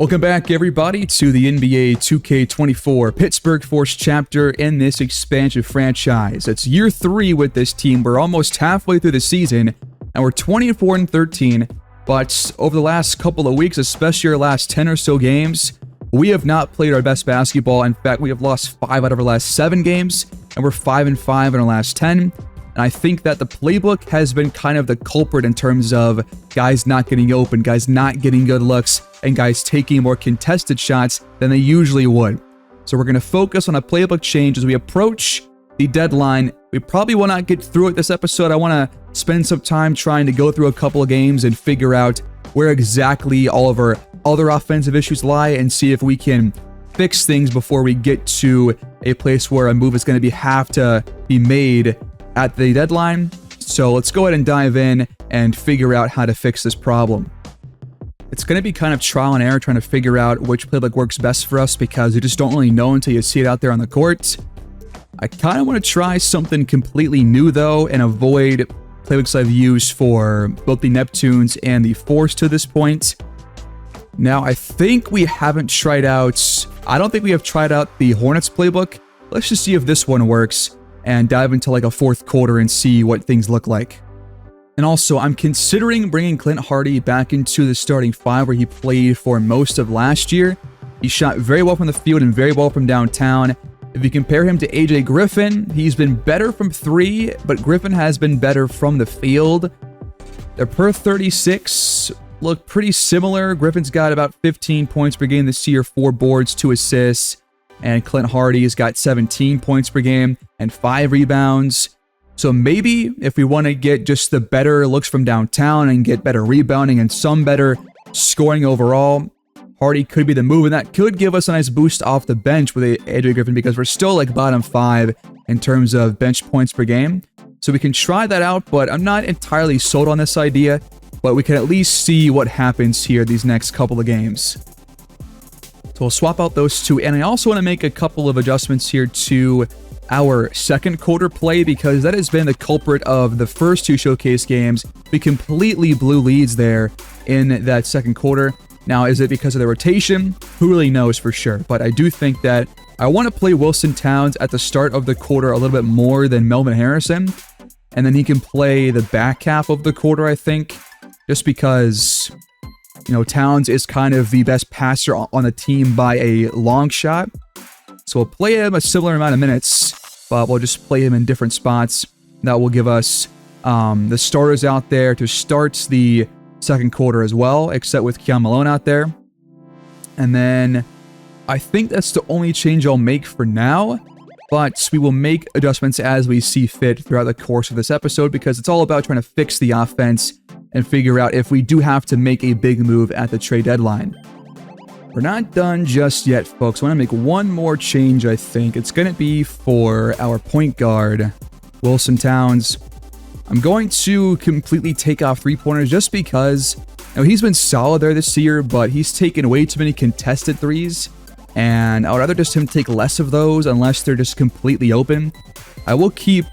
Welcome back, everybody, to the NBA 2K24 Pittsburgh Force chapter in this expansion franchise. It's year 3 with this team. We're almost halfway through the season, and we're 24-13. But over the last couple of weeks, especially our last 10 or so games, we have not played our best basketball. In fact, we have lost 5 out of our last 7 games, and we're 5-5 in our last 10. And I think that the playbook has been kind of the culprit in terms of guys not getting open, guys not getting good looks, and guys taking more contested shots than they usually would. So we're going to focus on a playbook change as we approach the deadline. We probably will not get through it this episode. I want to spend some time trying to go through a couple of games and figure out where exactly all of our other offensive issues lie and see if we can fix things before we get to a place where a move is going to have to be made at the deadline. So let's go ahead and dive in and figure out how to fix this problem. It's going to be kind of trial and error trying to figure out which playbook works best for us because you just don't really know until you see it out there on the court. I kind of want to try something completely new though and avoid playbooks I've used for both the Neptunes and the Force to this point. Now, I think we haven't tried out, I don't think we have tried out the Hornets playbook. Let's just see if this one works and dive into like a fourth quarter and see what things look like. And also, I'm considering bringing Clint Hardy back into the starting 5 where he played for most of last year. He shot very well from the field and very well from downtown. If you compare him to AJ Griffin, he's been better from 3, but Griffin has been better from the field. Their per 36 look pretty similar. Griffin's got about 15 points per game this year, 4 boards, 2 assists. And Clint Hardy's got 17 points per game and 5 rebounds. So maybe if we want to get just the better looks from downtown and get better rebounding and some better scoring overall, Hardy could be the move, and that could give us a nice boost off the bench with AJ Griffin because we're still like bottom 5 in terms of bench points per game. So we can try that out, but I'm not entirely sold on this idea, but we can at least see what happens here these next couple of games. So we'll swap out those two, and I also want to make a couple of adjustments here to our second quarter play because that has been the culprit of the first 2 showcase games. We completely blew leads there in that second quarter. Now, is it because of the rotation? Who really knows for sure, but I do think that I want to play Wilson Towns at the start of the quarter a little bit more than Melvin Harrison, and then he can play the back half of the quarter, I think, just because, you know, Towns is kind of the best passer on the team by a long shot. So we'll play him a similar amount of minutes, but we'll just play him in different spots. That will give us the starters out there to start the second quarter as well, except with Keon Malone out there. And then I think that's the only change I'll make for now, but we will make adjustments as we see fit throughout the course of this episode because it's all about trying to fix the offense and figure out if we do have to make a big move at the trade deadline. We're not done just yet, folks. I want to make one more change, I think. It's going to be for our point guard, Wilson Towns. I'm going to completely take off three-pointers just because, you know, he's been solid there this year, but he's taken way too many contested threes, and I would rather just him take less of those unless they're just completely open. I will keep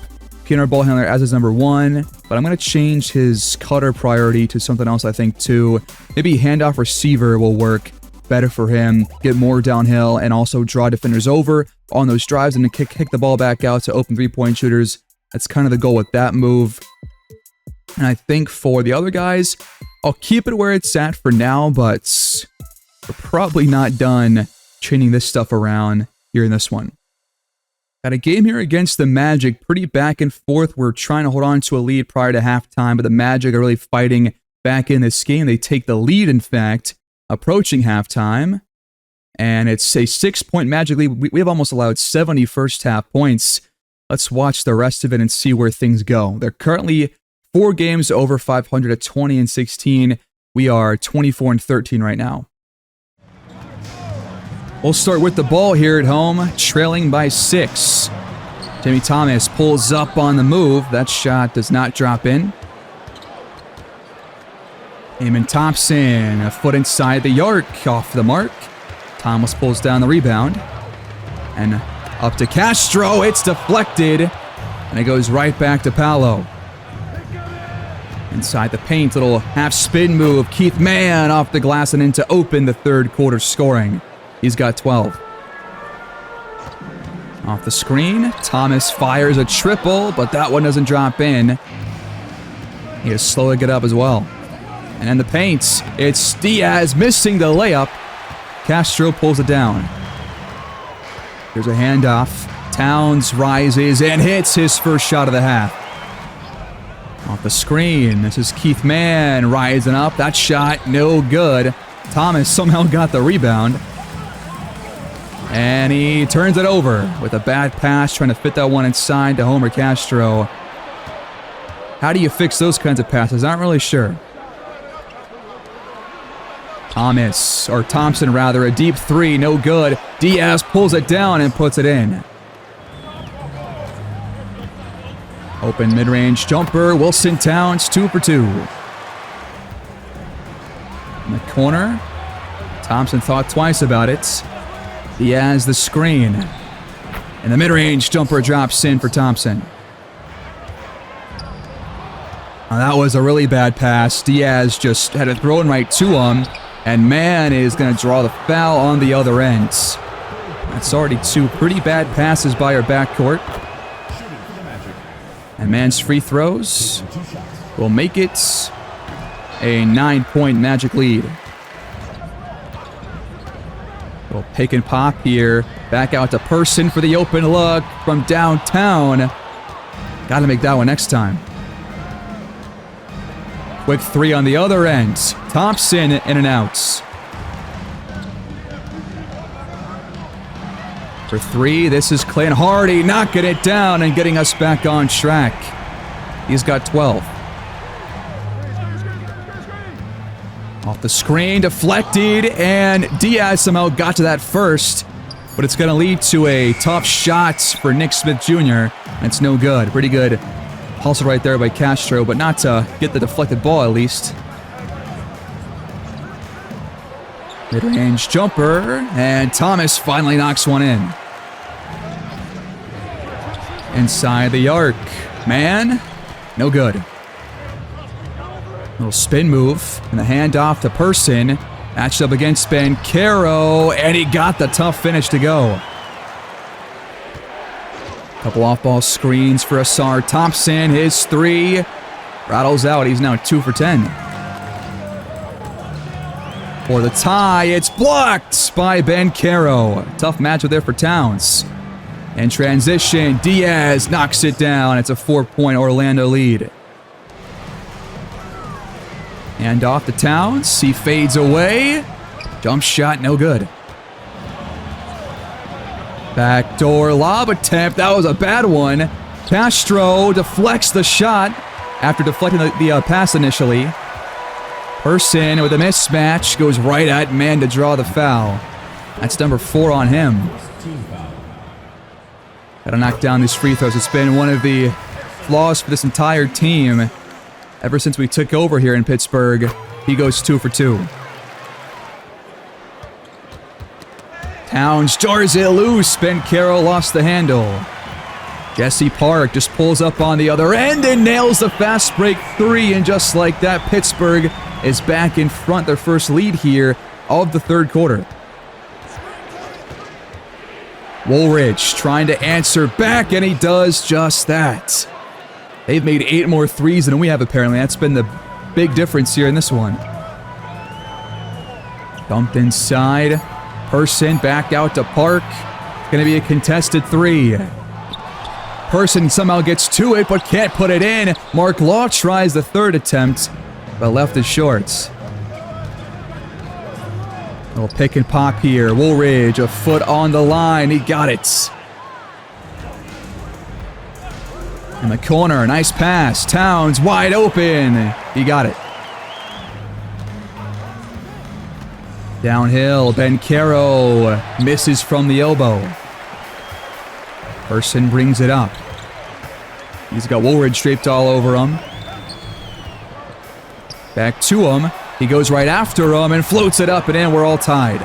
Peanut Ball Handler as his number 1, but I'm going to change his cutter priority to something else, I think, too. Maybe handoff receiver will work better for him, get more downhill, and also draw defenders over on those drives and then kick the ball back out to open three-point shooters. That's kind of the goal with that move. And I think for the other guys, I'll keep it where it's at for now, but we're probably not done chaining this stuff around here in this one. Got a game here against the Magic, pretty back and forth. We're trying to hold on to a lead prior to halftime, but the Magic are really fighting back in this game. They take the lead, in fact, approaching halftime, and it's a 6-point Magic lead. We have almost allowed 70 first half points. Let's watch the rest of it and see where things go. They're currently 4 games over 500 at 20-16. We are 24-13 right now. We'll start with the ball here at home, trailing by 6. Jimmy Thomas pulls up on the move. That shot does not drop in. Eamon Thompson, a foot inside the arc, off the mark. Thomas pulls down the rebound. And up to Castro, it's deflected. And it goes right back to Paolo. Inside the paint, little half spin move. Keith Mann off the glass and in to open the third quarter scoring. He's got 12. Off the screen, Thomas fires a triple, but that one doesn't drop in. He is slow to get up as well. And in the paint, it's Diaz missing the layup. Castro pulls it down. Here's a handoff. Towns rises and hits his first shot of the half. Off the screen, this is Keith Mann rising up. That shot, no good. Thomas somehow got the rebound. And he turns it over with a bad pass, trying to fit that one inside to Homer Castro. How do you fix those kinds of passes? I'm not really sure. Thompson, a deep three, no good. Diaz pulls it down and puts it in. Open mid-range jumper, Wilson Towns, 2 for 2. In the corner, Thompson thought twice about it. Diaz the screen. And the mid-range jumper drops in for Thompson. Now that was a really bad pass. Diaz just had it thrown right to him. And Mann is going to draw the foul on the other end. That's already 2 pretty bad passes by our backcourt. And Mann's free throws will make it a 9-point Magic lead. Little pick and pop here. Back out to Person for the open look from downtown. Got to make that one next time. Quick three on the other end. Thompson in and out. For 3, this is Clint Hardy knocking it down and getting us back on track. He's got 12. Off the screen, deflected, and Diaz somehow got to that first. But it's going to lead to a tough shot for Nick Smith Jr. And it's no good. Pretty good hustle right there by Castro, but not to get the deflected ball at least. Mid-range jumper, and Thomas finally knocks one in. Inside the arc. Mann, no good. Little spin move, and the handoff to Person. Matched up against Banchero, and he got the tough finish to go. Couple off-ball screens for Asar Thompson. His 3 rattles out. He's now 2 for 10. For the tie, it's blocked by Banchero. Tough matchup there for Towns. In transition, Diaz knocks it down. It's a 4-point Orlando lead. And off to Towns. He fades away. Jump shot, no good. Backdoor lob attempt. That was a bad one. Castro deflects the shot after deflecting the pass initially. Person with a mismatch goes right at Mann to draw the foul. That's number 4 on him. Got to knock down these free throws. It's been one of the flaws for this entire team ever since we took over here in Pittsburgh. He goes 2 for 2. Towns jars it loose. Banchero lost the handle. Jesse Park just pulls up on the other end and nails the fast break 3. And just like that, Pittsburgh is back in front. Their first lead here of the third quarter. Woolridge trying to answer back, and he does just that. They've made 8 more threes than we have, apparently. That's been the big difference here in this one. Dumped inside. Person back out to Park. Going to be a contested 3. Person somehow gets to it, but can't put it in. Mark Law tries the third attempt, but left it short. Little pick and pop here. Woolridge, a foot on the line. He got it. In the corner, nice pass. Towns wide open. He got it. Downhill, Banchero misses from the elbow. Person brings it up. He's got Woolridge draped all over him. Back to him. He goes right after him and floats it up and in. We're all tied.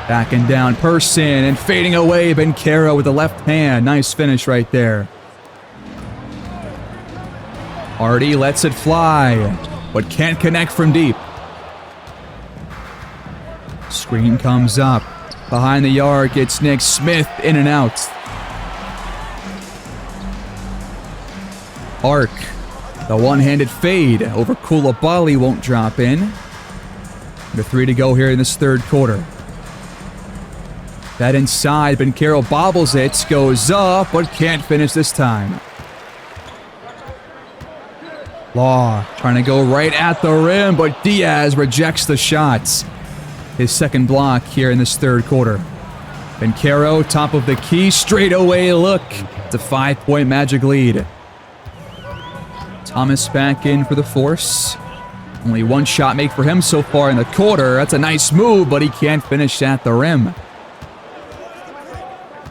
Backing down Person and fading away Banchero with the left hand. Nice finish right there. Hardy lets it fly, but can't connect from deep. Screen comes up. Behind the arc, it's Nick Smith in and out. Arc. The one-handed fade over Coulibaly won't drop in. The 3 to go here in this third quarter. That inside, Banchero bobbles it, goes up, but can't finish this time. Law trying to go right at the rim, but Diaz rejects the shots. His second block here in this third quarter. Banchero, top of the key, straightaway look. It's a 5-point Magic lead. Thomas back in for the Force. Only one shot make for him so far in the quarter. That's a nice move, but he can't finish at the rim.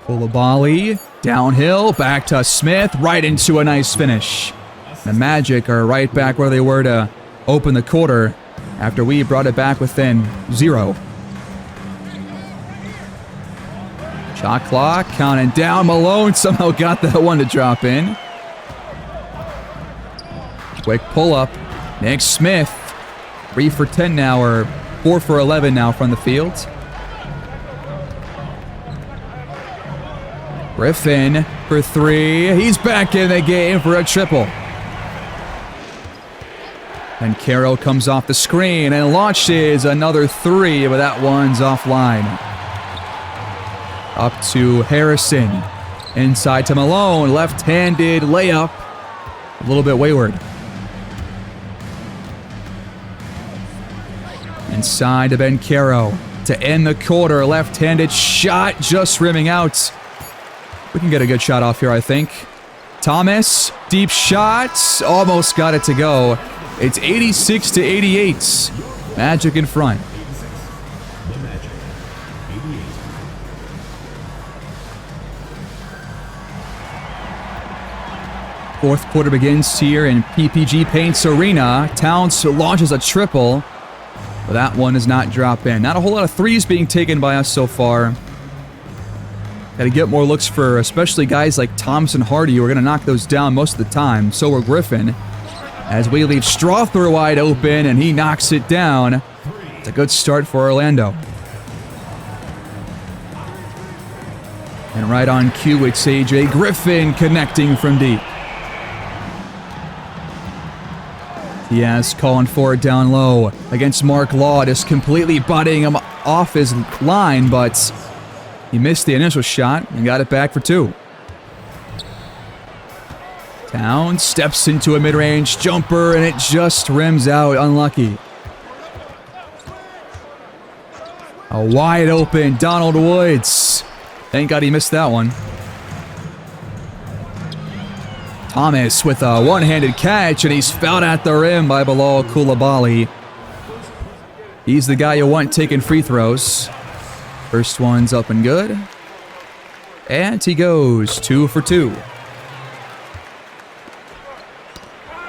Coulibaly, downhill, back to Smith, right into a nice finish. The Magic are right back where they were to open the quarter after we brought it back within 0. Shot clock counting down. Malone somehow got that one to drop in. Quick pull-up. Nick Smith, 3 for 10 now, or 4 for 11 now from the field. Griffin for 3. He's back in the game for a triple. And Banchero comes off the screen and launches another 3, but that one's offline. Up to Harrison. Inside to Malone. Left-handed layup. A little bit wayward. Inside to Banchero to end the quarter. Left-handed shot just rimming out. We can get a good shot off here, I think. Thomas, deep shot. Almost got it to go. It's 86-88. Magic in front. Fourth quarter begins here in PPG Paints Arena. Towns launches a triple. But that one does not drop in. Not a whole lot of threes being taken by us so far. Got to get more looks for especially guys like Thompson Hardy. We're going to knock those down most of the time. So we're Griffin. As we leave Strother wide open and he knocks it down. It's a good start for Orlando. And right on cue, it's AJ Griffin connecting from deep. Diaz calling for it down low against Mark Law, just completely butting him off his line, but he missed the initial shot and got it back for 2. Towns steps into a mid-range jumper, and it just rims out. Unlucky. A wide open Donald Woods. Thank God he missed that one. Thomas with a one-handed catch, and he's fouled at the rim by Bilal Coulibaly. He's the guy you want taking free throws. First one's up and good. And he goes 2 for 2.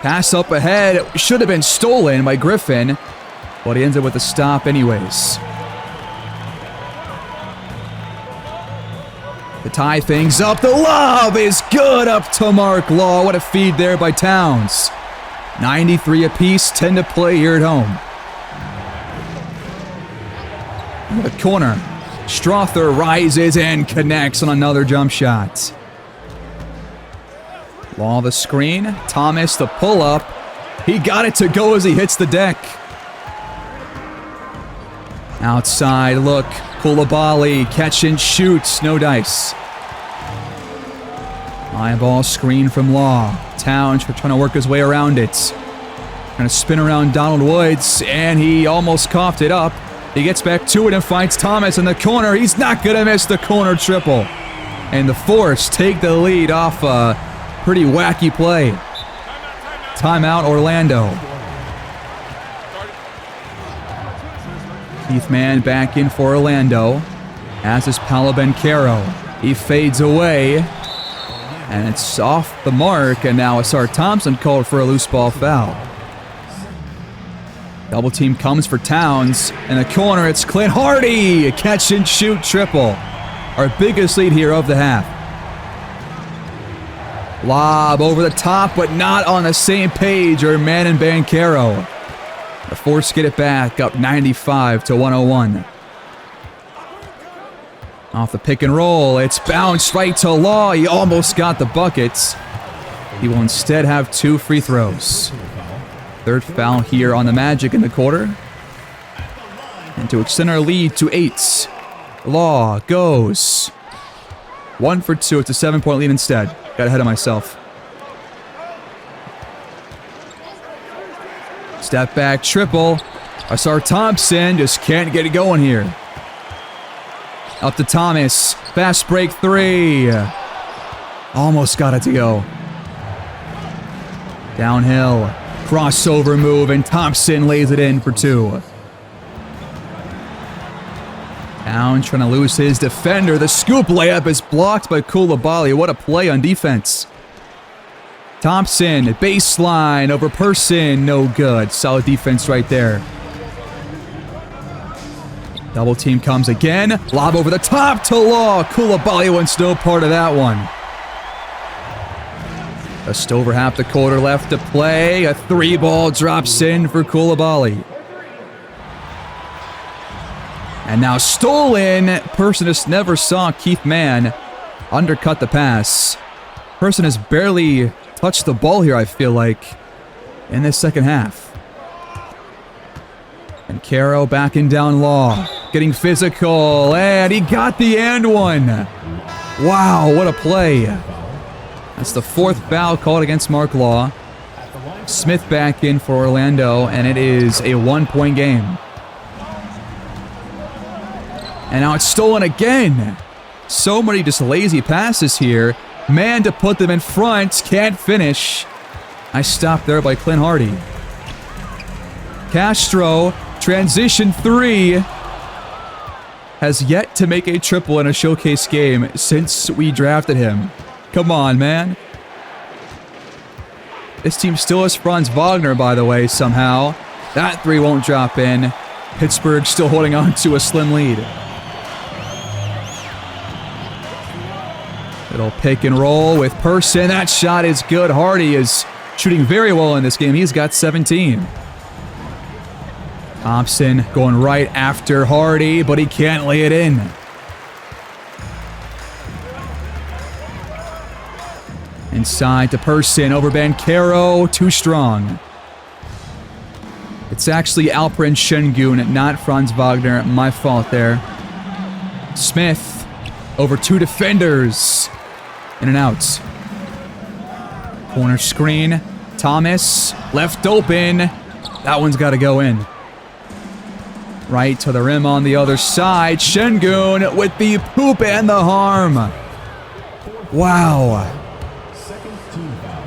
Pass up ahead. It should have been stolen by Griffin, but he ends up with a stop anyways. To tie things up, the lob is good up to Mark Law. What a feed there by Towns. 93 apiece, 10 to play here at home. In the corner, Strother rises and connects on another jump shot. Law the screen, Thomas the pull-up. He got it to go as he hits the deck. Outside look, Coulibaly, catch and shoots, no dice. High ball screen from Law. Towns trying to work his way around it. Trying to spin around Donald Woods, and he almost coughed it up. He gets back to it and finds Thomas in the corner. He's not going to miss the corner triple. And the Force take the lead off a pretty wacky play. Timeout, Orlando. Keith Mann back in for Orlando. As is Paolo Banchero. He fades away. And it's off the mark. And now Asar Thompson called for a loose ball foul. Double team comes for Towns. In the corner, it's Clint Hardy. A catch and shoot triple. Our biggest lead here of the half. Lob over the top, but not on the same page are Man and Banchero. The Force get it back, up 95-101. Off the pick and roll, it's bounced right to Law. He almost got the buckets. He will instead have 2 free throws. Third foul here on the Magic in the quarter. And to extend our lead to 8. Law goes 1 for 2. It's a 7-point lead instead. Got ahead of myself. Step back triple. Asar Thompson just can't get it going here. Up to Thomas. Fast break 3. Almost got it to go. Downhill. Crossover move, and Thompson lays it in for 2. Down, trying to lose his defender. The scoop layup is blocked by Coulibaly. What a play on defense. Thompson, baseline over Person. No good. Solid defense right there. Double team comes again. Lob over the top to Law. Coulibaly wants no part of that one. Just over half the quarter left to play. A 3-ball drops in for Coulibaly. And now stolen. Person just never saw Keith Mann undercut the pass. Person has barely touched the ball here, I feel like, in this second half. And Caro backing down Law. Getting physical. And he got the and one. Wow, what a play. That's the 4th foul called against Mark Law. Smith back in for Orlando, and it is a 1-point game. And now it's stolen again. So many just lazy passes here. Man to put them in front. Can't finish. Nice stop there by Clint Hardy. Castro, transition 3. Has yet to make a triple in a showcase game since we drafted him. Come on, man. This team still has Franz Wagner, by the way, somehow. That 3 won't drop in. Pittsburgh still holding on to a slim lead. Little pick and roll with Person. That shot is good. Hardy is shooting very well in this game. He's got 17. Thompson going right after Hardy, but he can't lay it in. Inside to Person over Banchero. Too strong. It's actually Alperen Şengün, not Franz Wagner. My fault there. Smith over 2 defenders. In and out. Corner screen. Thomas left open. That one's got to go in. Right to the rim on the other side. Şengün with the poop and the harm. Wow.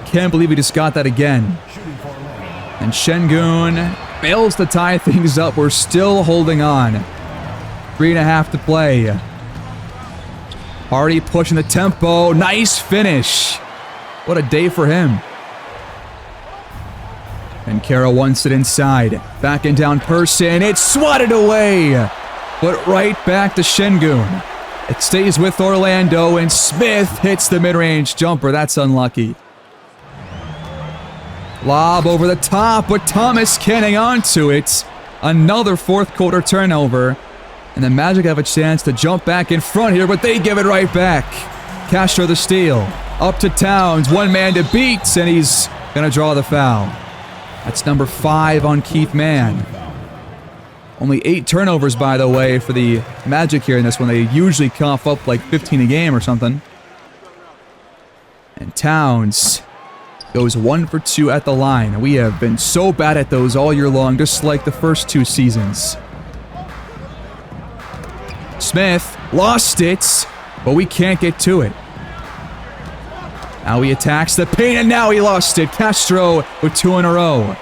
Can't believe he just got that again. And Şengün fails to tie things up. We're still holding on. 3.5 to play. Hardy pushing the tempo. Nice finish. What a day for him. And Caro wants it inside. Backing down Person. It's swatted away. But right back to Şengün. It stays with Orlando, and Smith hits the mid-range jumper. That's unlucky. Lob over the top, but Thomas can't hang on to it. Another 4th quarter turnover. And the Magic have a chance to jump back in front here, but they give it right back. Castro the steal. Up to Towns. 1 man to beat, and he's going to draw the foul. That's number 5 on Keith Mann. Only 8 turnovers, by the way, for the Magic here in this one. They usually cough up like 15 a game or something. And Towns goes 1 for 2 at the line. We have been so bad at those all year long, just like the first 2 seasons. Smith lost it, but we can't get to it. Now he attacks the paint, and now he lost it. Castro with 2 in a row.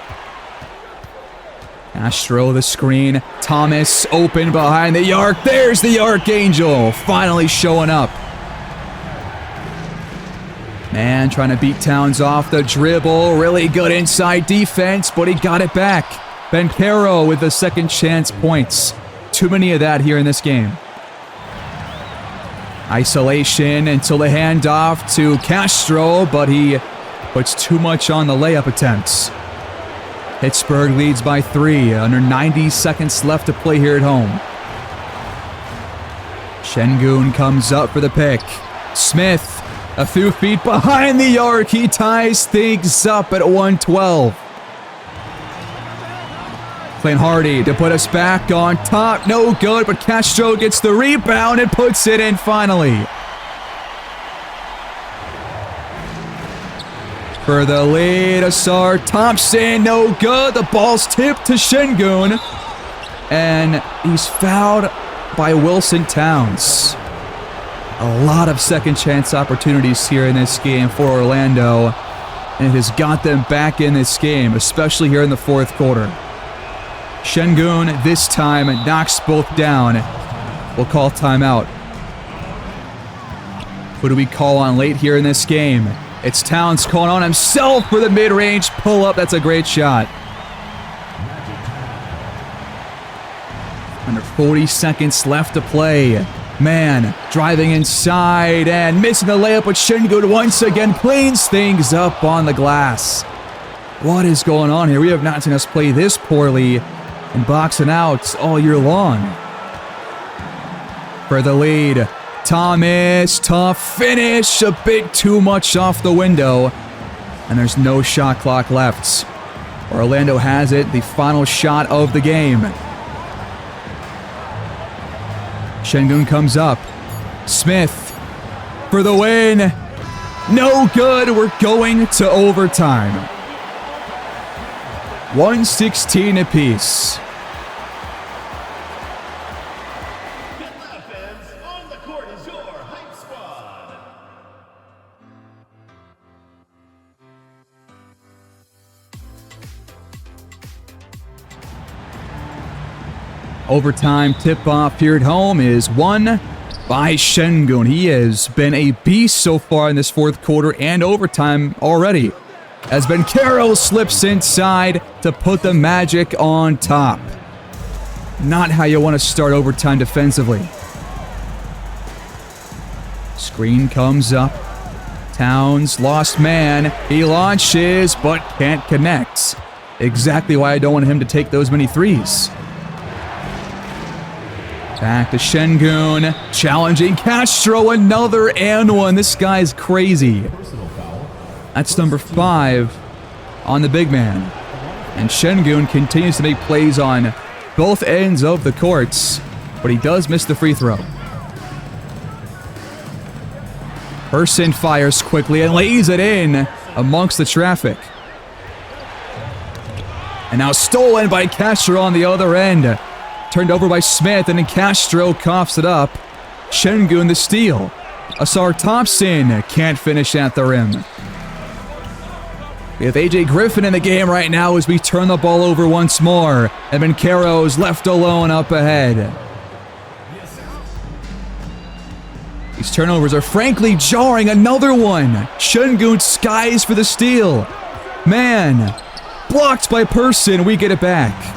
Castro the screen. Thomas open behind the arc. There's the Archangel finally showing up. Man trying to beat Towns off the dribble. Really good inside defense, but he got it back. Banchero with the second chance points. Too many of that here in this game. Isolation until the handoff to Castro, but he puts too much on the layup attempts. Pittsburgh leads by 3, under 90 seconds left to play here at home. Şengün comes up for the pick. Smith, a few feet behind the arc, he ties things up at 112. Clint Hardy to put us back on top. No good, but Castro gets the rebound and puts it in finally. For the lead, Asar Thompson, no good. The ball's tipped to Şengün. And he's fouled by Wilson Towns. A lot of second chance opportunities here in this game for Orlando. And it has got them back in this game, especially here in the fourth quarter. Şengün this time knocks both down. We'll call timeout. Who do we call on late here in this game? It's Towns calling on himself for the mid-range pull-up. That's a great shot. Under 40 seconds left to play. Man, driving inside and missing the layup, but Şengün once again cleans things up on the glass. What is going on here? We have not seen us play this poorly and boxing out all year long. For the lead, Thomas, tough finish, a bit too much off the window, and there's no shot clock left. Orlando has it, the final shot of the game. Şengün comes up. Smith for the win. No good. We're going to overtime. 116 apiece. On the court is your hype squad. Overtime tip-off here at home is won by Şengün. He has been a beast so far in this fourth quarter and overtime already. As Bencaro slips inside to put the Magic on top. Not how you want to start overtime defensively. Screen comes up. Towns, lost man. He launches, but can't connect. Exactly why I don't want him to take those many threes. Back to Şengün, challenging Castro, another and one. This guy's crazy. That's number 5 on the big man. And Şengün continues to make plays on both ends of the courts, but he does miss the free throw. Person fires quickly and lays it in amongst the traffic. And now stolen by Castro on the other end. Turned over by Smith, and then Castro coughs it up. Şengün the steal. Asar Thompson can't finish at the rim. We have A.J. Griffin in the game right now as we turn the ball over once more. And Bencaro's left alone up ahead. These turnovers are frankly jarring. Another one. Şengün skies for the steal. Man, blocked by Person. We get it back.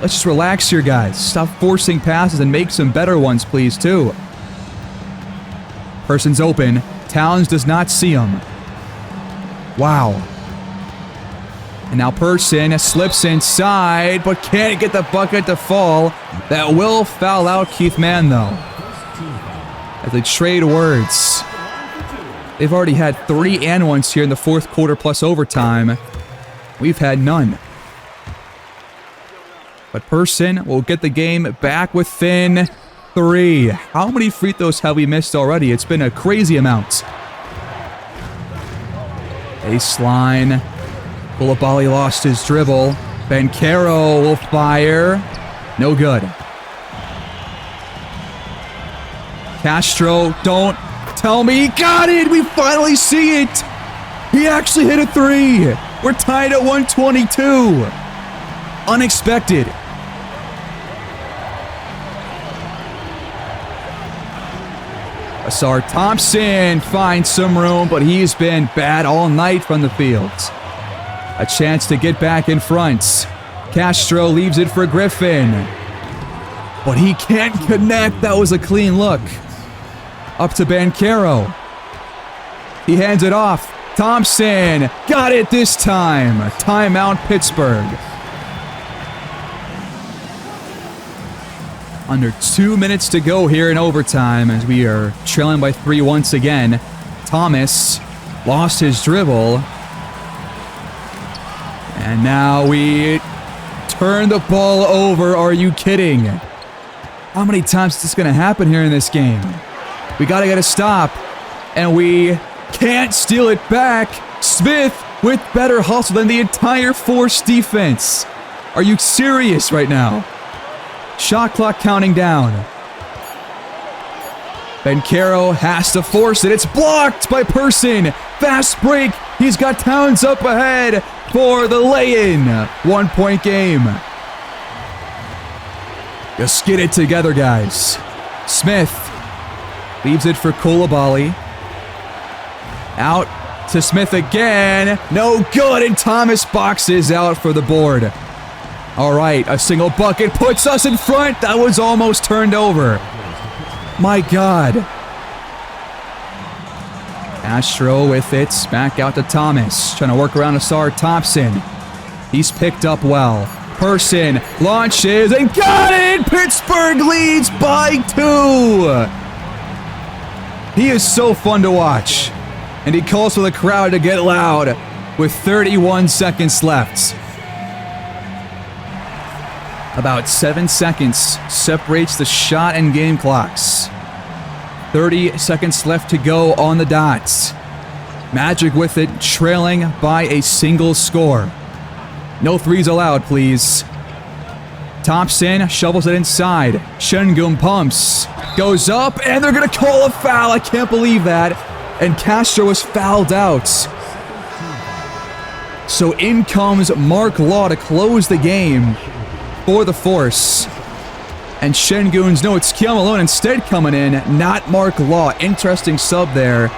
Let's just relax here, guys. Stop forcing passes and make some better ones, please, too. Person's open. Towns does not see him. Wow. And now Person slips inside, but can't get the bucket to fall. That will foul out Keith Mann, though. As they trade words. They've already had 3 and 1s here in the fourth quarter plus overtime. We've had none. But Person will get the game back within 3. How many free throws have we missed already? It's been a crazy amount. Baseline. Koulibaly lost his dribble. Bencaro will fire. No good. Castro, don't tell me he got it! We finally see it! He actually hit a 3! We're tied at 122! Unexpected. Asar Thompson finds some room, but he's been bad all night from the field. A chance to get back in front. Castro leaves it for Griffin. But he can't connect. That was a clean look. Up to Banchero. He hands it off. Thompson got it this time. Timeout, Pittsburgh. Under 2 minutes to go here in overtime as we are trailing by 3 once again. Thomas lost his dribble. And now we turn the ball over. Are you kidding? How many times is this going to happen here in this game? We got to get a stop. And we can't steal it back. Smith with better hustle than the entire Force defense. Are you serious right now? Shot clock counting down. Banchero has to force it. It's blocked by Person. Fast break. He's got Towns up ahead for the lay-in. 1 point game. Just get it together, guys. Smith leaves it for Coulibaly. Out to Smith again. No good, and Thomas boxes out for the board. All right, a single bucket puts us in front. That was almost turned over. My God. Astro with it. Back out to Thomas. Trying to work around Asar Thompson. He's picked up well. Person launches and got it! Pittsburgh leads by 2. He is so fun to watch. And he calls for the crowd to get loud with 31 seconds left. About 7 seconds separates the shot and game clocks. 30 seconds left to go on the dots. Magic with it, trailing by a single score. No threes allowed, please. Thompson shovels it inside. Şengün pumps. Goes up, and they're going to call a foul. I can't believe that. And Castro is fouled out. So in comes Mark Law to close the game for the Force. And Şengün's, no, it's Keon Malone instead coming in, not Mark Law. Interesting sub there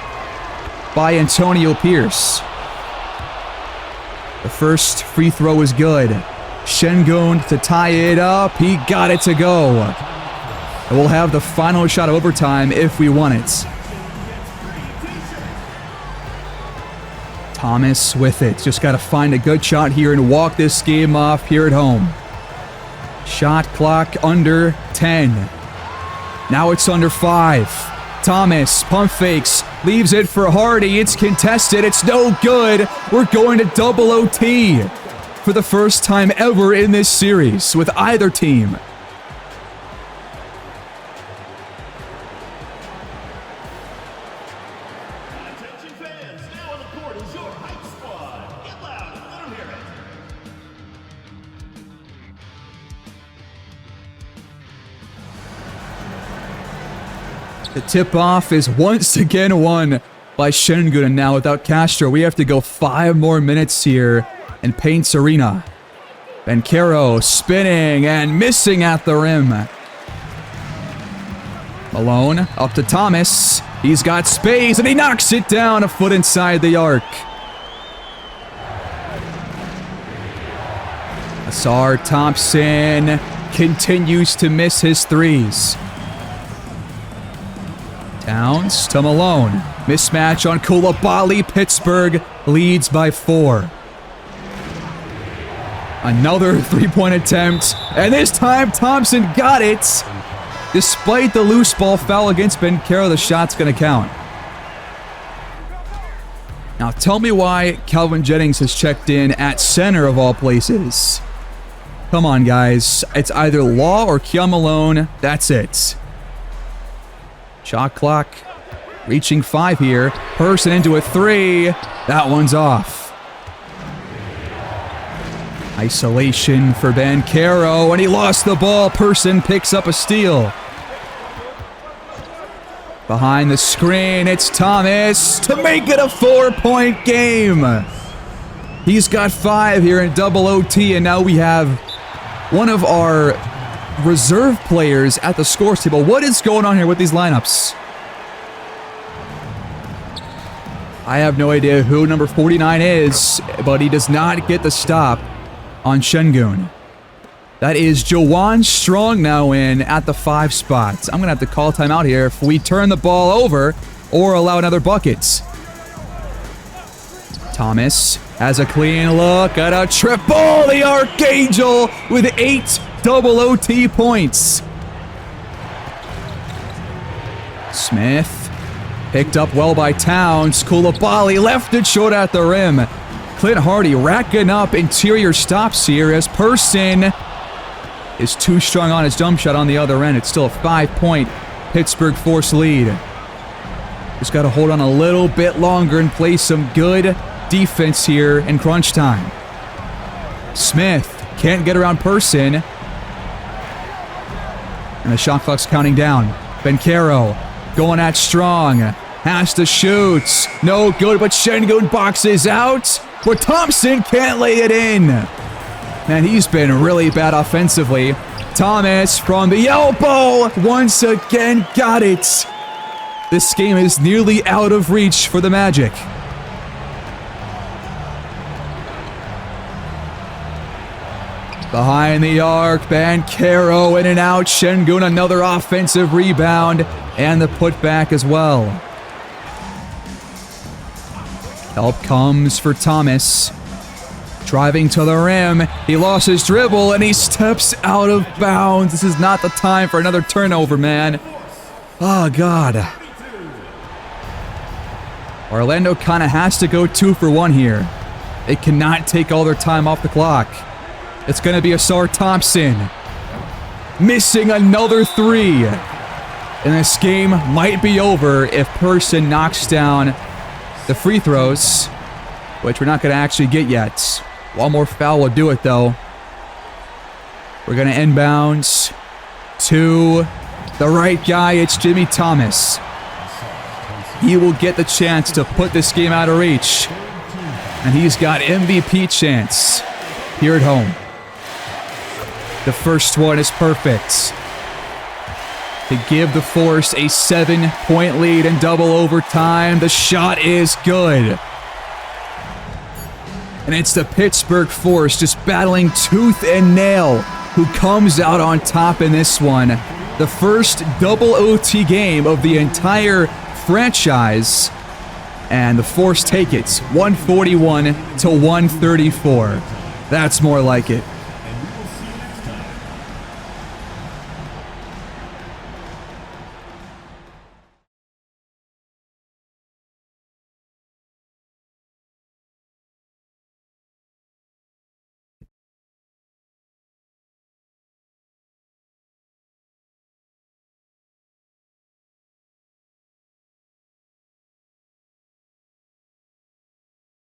by Antonio Pierce. The first free throw is good. Şengün to tie it up. He got it to go. And we'll have the final shot of overtime if we want it. Thomas with it. Just got to find a good shot here and walk this game off here at home. Shot clock under 10. Now it's under 5. Thomas pump fakes. Leaves it for Hardy. It's contested. It's no good. We're going to double OT for the first time ever in this series with either team. Attention fans, now on the court is your hype squad. Get loud and let them hear it. The tip-off is once again won by Şengün, and now without Castro, we have to go 5 more minutes here in Paints Arena. Banchero spinning and missing at the rim. Malone up to Thomas. He's got space, and he knocks it down a foot inside the arc. Asar Thompson continues to miss his threes. Towns to Malone. Mismatch on Coulibaly. Pittsburgh leads by 4. Another three-point attempt. And this time Thompson got it. Despite the loose ball foul against Banchero, the shot's going to count. Now tell me why Calvin Jennings has checked in at center of all places. Come on, guys. It's either Law or Keon Malone. That's it. Shot clock reaching 5 here. Person into a 3. That one's off. Isolation for Banchero, and he lost the ball. Person picks up a steal. Behind the screen, it's Thomas to make it a 4-point game. He's got 5 here in double OT, and now we have one of our reserve players at the scores table. What is going on here with these lineups? I have no idea who number 49 is, but he does not get the stop on Şengün. That is Jawan Strong now in at the 5 spot. I'm going to have to call timeout here if we turn the ball over or allow another bucket. Thomas has a clean look at a triple. The Archangel with 8 double OT points. Smith picked up well by Towns. Koulibaly left it short at the rim. Clint Hardy racking up interior stops here as Person is too strong on his jump shot on the other end. It's still a 5-point Pittsburgh Force lead. Just got to hold on a little bit longer and play some good defense here in crunch time. Smith can't get around Person. And the shot clock's counting down. Bencaro going at Strong. Has to shoot. No good, but Şengün boxes out. But Thompson can't lay it in. Man, he's been really bad offensively. Thomas from the elbow once again got it. This game is nearly out of reach for the Magic. Behind the arc, Bencaro in and out. Şengün another offensive rebound and the putback as well. Help comes for Thomas. Driving to the rim. He lost his dribble and he steps out of bounds. This is not the time for another turnover, man. Oh, God. Orlando kind of has to go 2 for 1 here. They cannot take all their time off the clock. It's going to be Asar Thompson. Missing another 3. And this game might be over if Person knocks down the free throws, which we're not going to actually get yet. One more foul will do it, though. We're going to inbounds to the right guy. It's Jimmy Thomas. He will get the chance to put this game out of reach. And he's got MVP chance here at home. The first one is perfect to give the Force a 7-point lead in double overtime. The shot is good. And it's the Pittsburgh Force just battling tooth and nail who comes out on top in this one. The first double OT game of the entire franchise. And the Force take it 141 to 134. That's more like it.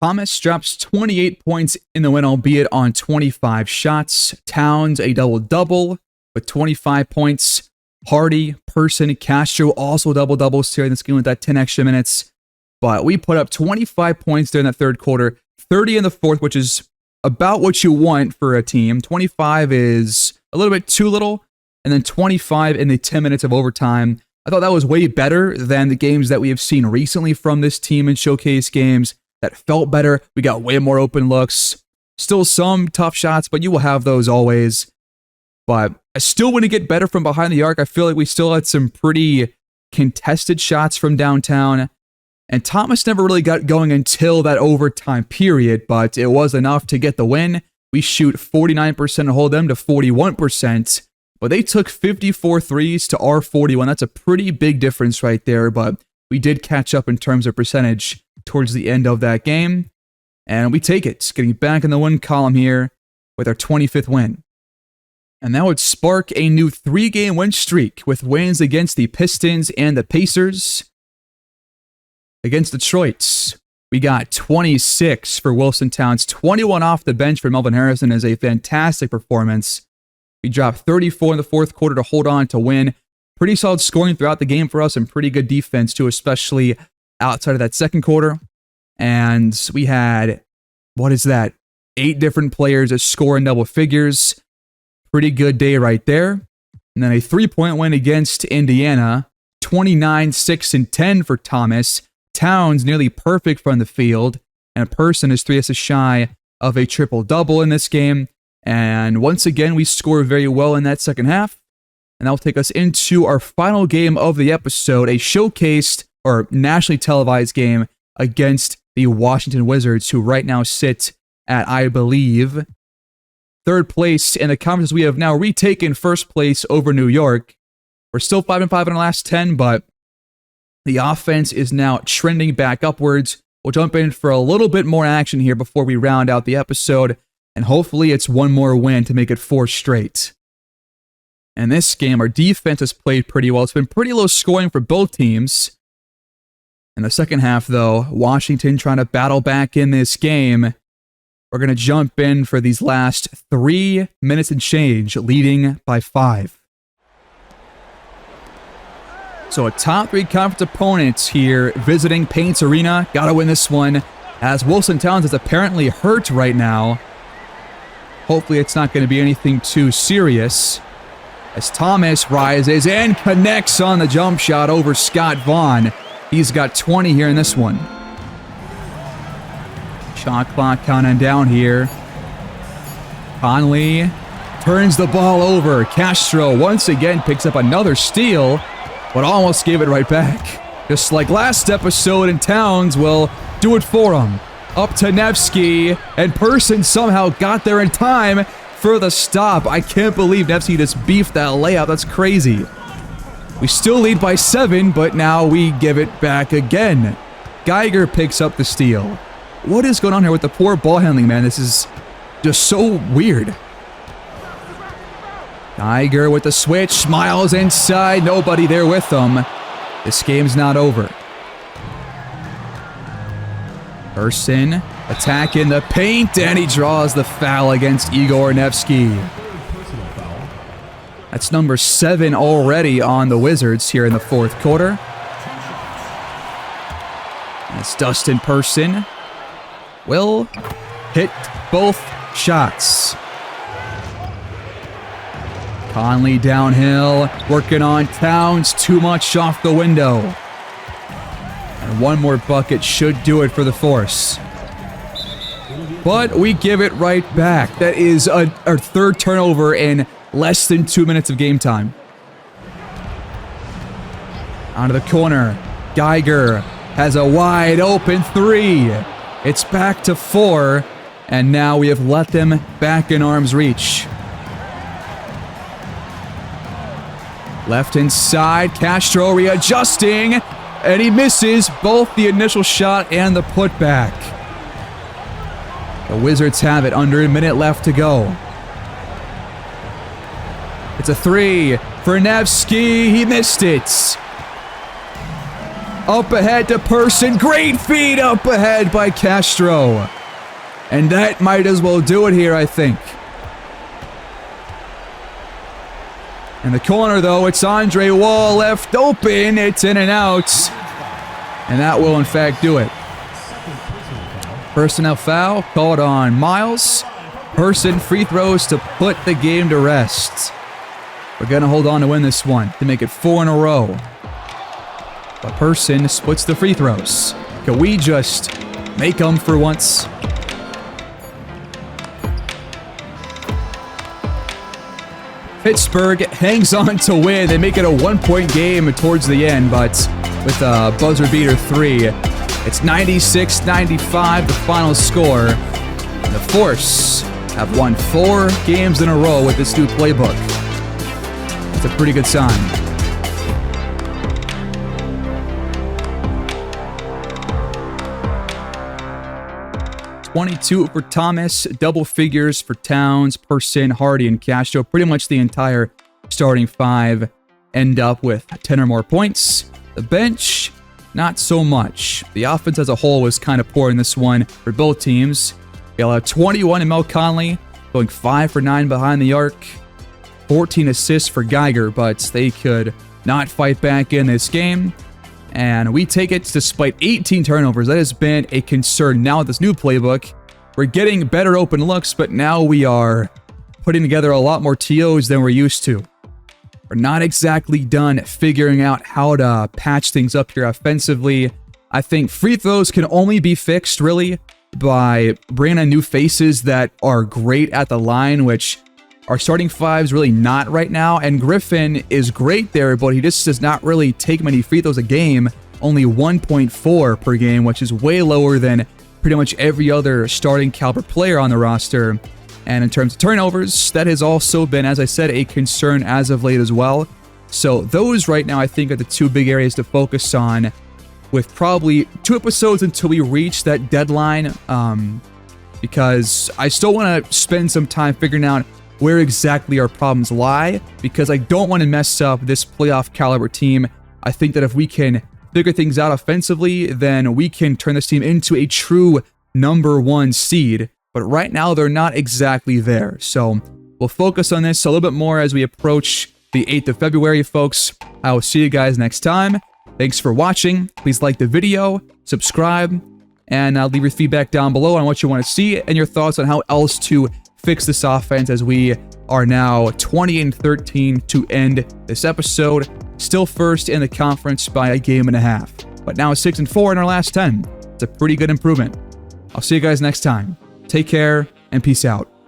Thomas drops 28 points in the win, albeit on 25 shots. Towns, a double-double with 25 points. Hardy, Person, Castro also double-doubles here in this game with that 10 extra minutes. But we put up 25 points during that third quarter, 30 in the fourth, which is about what you want for a team. 25 is a little bit too little, and then 25 in the 10 minutes of overtime. I thought that was way better than the games that we have seen recently from this team in showcase games. That felt better. We got way more open looks. Still some tough shots, but you will have those always. But I still want to get better from behind the arc. I feel like we still had some pretty contested shots from downtown. And Thomas never really got going until that overtime period, but it was enough to get the win. We shoot 49% and hold them to 41%. But they took 54 threes to our 41. That's a pretty big difference right there, but we did catch up in terms of percentage towards the end of that game, and we take it, getting back in the win column here with our 25th win. And that would spark a new 3-game win streak with wins against the Pistons and the Pacers. Against Detroit, we got 26 for Wilson Towns, 21 off the bench for Melvin Harrison is a fantastic performance. We dropped 34 in the fourth quarter to hold on to win. Pretty solid scoring throughout the game for us and pretty good defense too, especially outside of that second quarter. And we had, 8 different players that score in double figures. Pretty good day right there. And then a 3-point win against Indiana. 29, 6, and 10 for Thomas. Towns nearly perfect from the field. And a Person is 3 assists shy of a triple-double in this game. And once again, we scored very well in that second half. And that will take us into our final game of the episode, a showcased or nationally televised game against the Washington Wizards, who right now sit at, I believe, third place in the conference. We have now retaken first place over New York. We're still 5-5 in our last 10, but the offense is now trending back upwards. We'll jump in for a little bit more action here before we round out the episode, and hopefully it's one more win to make it 4 straight. In this game, our defense has played pretty well. It's been pretty low scoring for both teams. In the second half, though, Washington trying to battle back in this game. We're going to jump in for these last 3 minutes and change, leading by 5. So a top 3 conference opponent here visiting Paints Arena. Got to win this one, as Wilson Towns is apparently hurt right now. Hopefully it's not going to be anything too serious, as Thomas rises and connects on the jump shot over Scott Vaughn. He's got 20 here in this one. Shot clock counting down here. Conley turns the ball over. Castro once again picks up another steal, but almost gave it right back. Just like last episode, and Towns will do it for him. Up to Nevsky, and Person somehow got there in time for the stop. I can't believe Nevsky just beefed that layup. That's crazy. We still lead by 7, but now we give it back again. Geiger picks up the steal. What is going on here with the poor ball handling, man? This is just so weird. Geiger with the switch, smiles inside, nobody there with him. This game's not over. Person attacking the paint, and he draws the foul against Igor Nevsky. That's number 7 already on the Wizards here in the fourth quarter. As Dustin Person will hit both shots. Conley downhill, working on Towns, too much off the window. And one more bucket should do it for the Force. But we give it right back. That is our 3rd turnover in less than 2 minutes of game time. Onto the corner. Geiger has a wide open 3. It's back to 4, and now we have let them back in arm's reach. Left inside, Castro readjusting, and he misses both the initial shot and the putback. The Wizards have it under a minute left to go. It's a 3 for Nevsky. He missed it. Up ahead to Person. Great feed up ahead by Castro. And that might as well do it here, I think. In the corner, though, it's Andre Wall left open. It's in and out. And that will, in fact, do it. Personnel foul called on Miles. Person free throws to put the game to rest. We're going to hold on to win this one to make it 4 in a row. But Person splits the free throws. Can we just make them for once? Pittsburgh hangs on to win. They make it a 1-point game towards the end, but with a buzzer beater 3, it's 96-95, the final score. And the Force have won 4 games in a row with this new playbook. That's a pretty good sign. $22 for Thomas, double figures for Towns, Person, Hardy, and Castro. Pretty much the entire starting 5 end up with 10 or more points. The bench, not so much. The offense as a whole was kind of poor in this one for both teams. We allowed 21 to Mel Conley, going 5 for 9 behind the arc. 14 assists for Geiger, but they could not fight back in this game. And we take it despite 18 turnovers. That has been a concern. Now with this new playbook, we're getting better open looks, but now we are putting together a lot more TOs than we're used to. We're not exactly done figuring out how to patch things up here offensively. I think free throws can only be fixed, really, by bringing in new faces that are great at the line, which our starting five is really not right now. And Griffin is great there, but he just does not really take many free throws a game, only 1.4 per game, which is way lower than pretty much every other starting caliber player on the roster. And in terms of turnovers, that has also been, as I said, a concern as of late as well. So those right now, I think, are the two big areas to focus on, with probably 2 episodes until we reach that deadline, because I still want to spend some time figuring out where exactly our problems lie, because I don't want to mess up this playoff caliber team. I think that if we can figure things out offensively, then we can turn this team into a true #1 seed. But right now, they're not exactly there. So we'll focus on this a little bit more as we approach the 8th of February, folks. I will see you guys next time. Thanks for watching. Please like the video, subscribe, and leave your feedback down below on what you want to see and your thoughts on how else to fix this offense, as we are now 20-13 to end this episode. Still first in the conference by a game and a half, but now 6-4 in our last 10. It's a pretty good improvement. I'll see you guys next time. Take care and peace out.